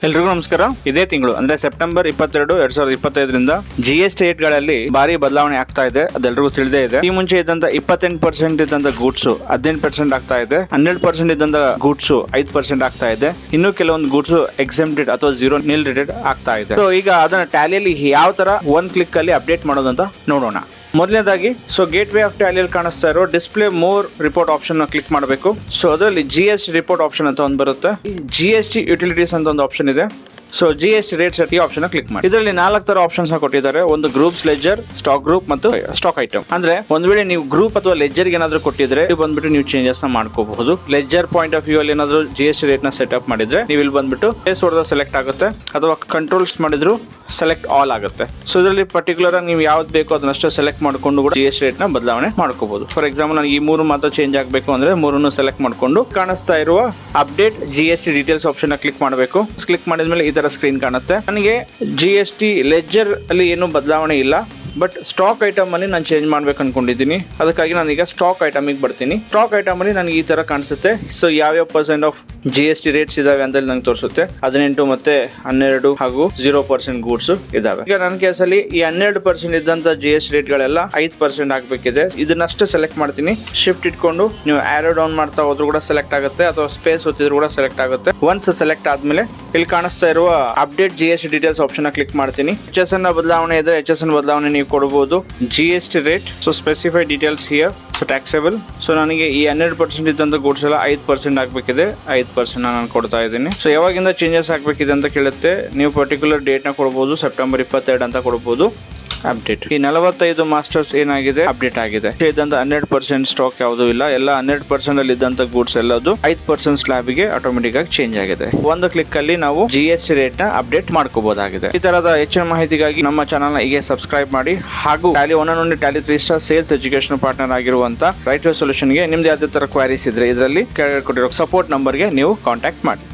ಎಲ್ರಿಗೂ ನಮಸ್ಕಾರ. ಇದೇ ತಿಂಗಳು ಅಂದ್ರೆ ಸೆಪ್ಟೆಂಬರ್ 22, 2025ರಿಂದ GST ರೇಟ್ಗಳಲ್ಲಿ ಭಾರಿ ಬದಲಾವಣೆ ಆಗ್ತಾ ಇದೆ. ಅದೆಲ್ಲರಿಗೂ ತಿಳಿದೇ ಇದೆ. ಈ ಮುಂಚೆ ಇದ್ದಂತ 28% ಇದ್ದಂತ ಗೂಡ್ಸ್ 18% ಆಗ್ತಾ ಇದೆ. 100% ಇದ್ದಂತ ಗೂಡ್ಸ್ 5% ಆಗ್ತಾ ಇದೆ. ಇನ್ನು ಕೆಲವೊಂದು ಗೂಡ್ಸ್ ಎಕ್ಸೆಂಪ್ಟೆಡ್ ಅಥವಾ ನಿಲ್ ರೇಟೆಡ್ ಆಗ್ತಾ ಇದೆ. ಸೊ ಈಗ ಅದನ್ನ ಟ್ಯಾಲಿಯಲ್ಲಿ ಯಾವ ತರ ಒಂದ್ ಕ್ಲಿಕ್ ಅಲ್ಲಿ ಅಪ್ಡೇಟ್ ಮಾಡೋದಂತ ನೋಡೋಣ. ಮೊದಲನೇದಾಗಿ ಗೇಟ್ ವೇ ಆಫ್ ಟ್ಯಾಲಿಯಲ್ಲಿ ಕಾಣಿಸ್ತಾ ಇರೋ display more report option click ಮಾಡಬೇಕು. ಸೊ ಅದರಲ್ಲಿ GST ರಿಪೋರ್ಟ್ ಆಪ್ಷನ್ ಅಂತ ಒಂದು ಬರುತ್ತೆ. GST ಯುಟಿಲಿಟೀಸ್ ಅಂತ ಒಂದು ಆಪ್ಷನ್ ಇದೆ. ಸೊ GST ರೇಟ್ ಸೆಟ್ ಈ ಆಪ್ಷನ್ ಕ್ಲಿಕ್ ಮಾಡಿ. ಇದರಲ್ಲಿ 4 ತರ ಆಪ್ಷನ್ಸ್ ಕೊಟ್ಟಿದ್ದಾರೆ. ಒಂದು ಗ್ರೂಪ್ಸ್, ಲೆಜರ್, ಸ್ಟಾಕ್ ಗ್ರೂಪ್ ಮತ್ತು ಸ್ಟಾಕ್ ಐಟಮ್. ಅಂದ್ರೆ ಒಂದ್ ವೇಳೆ ನೀವು ಗ್ರೂಪ್ ಅಥವಾ ಲೆಜರ್ ಏನಾದ್ರು ಕೊಟ್ಟಿದ್ರೆ ಬಂದ್ಬಿಟ್ಟು ನೀವು ಚೇಂಜಸ್ ನ ಮಾಡ್ಕೋಬಹುದು. ಲೆಜರ್ ಪಾಯಿಂಟ್ ಆಫ್ ವ್ಯೂ ಅಲ್ಲಿ ಏನಾದ್ರು GST ರೇಟ್ ನ ಸೆಟ್ ಅಪ್ ಮಾಡಿದ್ರೆ ನೀವು ಇಲ್ಲಿ ಬಂದ್ಬಿಟ್ಟು ಪ್ಲೇಸ್ ಹೊಡೆದ ಸೆಲೆಕ್ಟ್ ಆಗುತ್ತೆ, ಅಥವಾ ಕಂಟ್ರೋಲ್ಸ್ ಮಾಡಿದ್ರು ಸೆಲೆಕ್ಟ್ ಆಲ್ ಆಗುತ್ತೆ. ಸೊ ಇದರಲ್ಲಿ ಪರ್ಟಿಕ್ಯುಲರ್ ಆಗಿ ನೀವು ಯಾವ್ದು ಬೇಕೋ ಅದನ್ನಷ್ಟೇ ಸೆಲೆಕ್ಟ್ ಮಾಡ್ಕೊಂಡು ಕೂಡ GST ರೇಟ್ ನ ಬದಲಾವಣೆ ಮಾಡ್ಕೋಬಹುದು. ಫಾರ್ ಎಕ್ಸಾಂಪಲ್ ನನಗೆ ಈ 3 ಮಾತ್ರ ಚೇಂಜ್ ಆಗಬೇಕು ಅಂದ್ರೆ 3 ಸೆಲೆಕ್ಟ್ ಮಾಡ್ಕೊಂಡು ಕಾಣಿಸ್ತಾ ಇರುವ update GST details option click ಮಾಡಬೇಕು. ಕ್ಲಿಕ್ ಮಾಡಿದ್ಮೇಲೆ ಈ ತರ ಸ್ಕ್ರೀನ್ ಕಾಣುತ್ತೆ. ನನಗೆ GST ಲೆಜರ್ ಅಲ್ಲಿ ಏನು ಬದಲಾವಣೆ ಇಲ್ಲ, ಬಟ್ ಸ್ಟಾಕ್ ಐಟಮ್ ಅಲ್ಲಿ ನಾನು ಚೇಂಜ್ ಮಾಡ್ಬೇಕು ಅನ್ಕೊಂಡಿದ್ದೀನಿ. ಅದಕ್ಕಾಗಿ ನಾನೀಗ ಸ್ಟಾಕ್ ಐಟಮ್ ಬರ್ತೀನಿ. ಸ್ಟಾಕ್ ಐಟಮ್ ಅಲ್ಲಿ ನನಗೆ ಈ ತರ ಕಾಣಿಸುತ್ತೆ. ಸೊ ಯಾವ್ಯಾವ % ಆಫ್ GST ರೇಟ್ಸ್ ಇದಾವೆ ಅಂತ ನಂಗೆ ತೋರಿಸುತ್ತೆ. 18 ಮತ್ತೆ 12 ಹಾಗೂ 0% ಗೂಡ್ಸ್ ಇದಾವೆ. ಈಗ ನನ್ನ ಕೇಸಲ್ಲಿ ಈ 12% ಇದ್ದಂತ GST ರೇಟ್ ಗಳೆಲ್ಲ 5% ಆಗ್ಬೇಕಿದೆ. ಇದನ್ನಷ್ಟೇ ಸೆಲೆಕ್ಟ್ ಮಾಡ್ತೀನಿ. ಶಿಫ್ಟ್ ಇಟ್ಕೊಂಡು ನೀವು ಆರೋ ಡೌನ್ ಮಾಡ್ತಾ ಹೋದ್ರು ಕೂಡ ಸೆಲೆಕ್ಟ್ ಆಗುತ್ತೆ, ಅಥವಾ ಸ್ಪೇಸ್ ಒತ್ತಿದ್ರು ಕೂಡ ಸೆಲೆಕ್ಟ್ ಆಗುತ್ತೆ. ಒನ್ಸ್ ಸೆಲೆಕ್ಟ್ ಆದ್ಮೇಲೆ ಇಲ್ಲಿ ಕಾಣಿಸ್ತಾ ಇರುವ update GST details option click ಮಾಡ್ತೀನಿ. HS ಬದಲಾವಣೆ ಇದ್ರೆ HS ಬದಲಾವಣೆ ನೀವು ಕೊಡಬಹುದು. GST rate, so specify details here, so taxable. So ನನಗೆ ಈ 12% ಇದ್ದಂತ ಗೂಡ್ಸ್ ಎಲ್ಲ 5% ಆಗ್ಬೇಕಿದೆ. 5% ನಾನು ಕೊಡ್ತಾ ಇದ್ದೀನಿ. ಸೊ ಯಾವಾಗಿಂದ ಚೇಂಜಸ್ ಆಗ್ಬೇಕಿದೆ ಅಂತ ಕೇಳುತ್ತೆ. ನೀವು ಪರ್ಟಿಕ್ಯುಲರ್ ಡೇಟ್ ನ ಕೊಡಬಹುದು. ಸೆಪ್ಟೆಂಬರ್ 22 ಅಂತ ಕೊಡಬಹುದು. ಅಪ್ಡೇಟ್ ಈ 45 ಮಾಸ್ಟರ್ಸ್ ಏನಾಗಿದೆ ಅಪ್ಡೇಟ್ ಆಗಿದೆ. ಇದ್ದಂತ 100% ಸ್ಟಾಕ್ ಯಾವುದೂ ಇಲ್ಲ. ಎಲ್ಲ 100% ಅಲ್ಲಿ ಇದ್ದಂತ ಗೂಡ್ಸ್ ಎಲ್ಲದು 5% ಸ್ಲಾಬ್ ಗೆ ಆಟೋಮೆಟಿಕ್ ಆಗಿ ಚೇಂಜ್ ಆಗಿದೆ. ಒಂದು ಕ್ಲಿಕ್ ಅಲ್ಲಿ ನಾವು GST ರೇಟ್ ನ ಅಪ್ಡೇಟ್ ಮಾಡ್ಕೋಬಹುದಾಗಿದೆ. ಈ ತರದ ಹೆಚ್ಚಿನ ಮಾಹಿತಿಗಾಗಿ ನಮ್ಮ ಚಾನಲ್ ನ ಹೀಗೆ ಸಬ್ಸ್ಕ್ರೈಬ್ ಮಾಡಿ, ಹಾಗೂ Tally 1 Tally 3 star sales education partner ಆಗಿರುವಂತ ರೈಟ್ ವೇ ಸೊಲ್ಯೂಷನ್ ಗೆ ನಿಮ್ದು ಯಾವುದೇ ತರ ಕ್ವೈರೀಸ್ ಇದ್ರೆ ಇದರಲ್ಲಿ ಕೆಳಗಡೆ ಕೊಟ್ಟಿರೋ ಸಪೋರ್ಟ್ ನಂಬರ್ ಗೆ ನೀವು ಕಾಂಟ್ಯಾಕ್ಟ್ ಮಾಡಿ.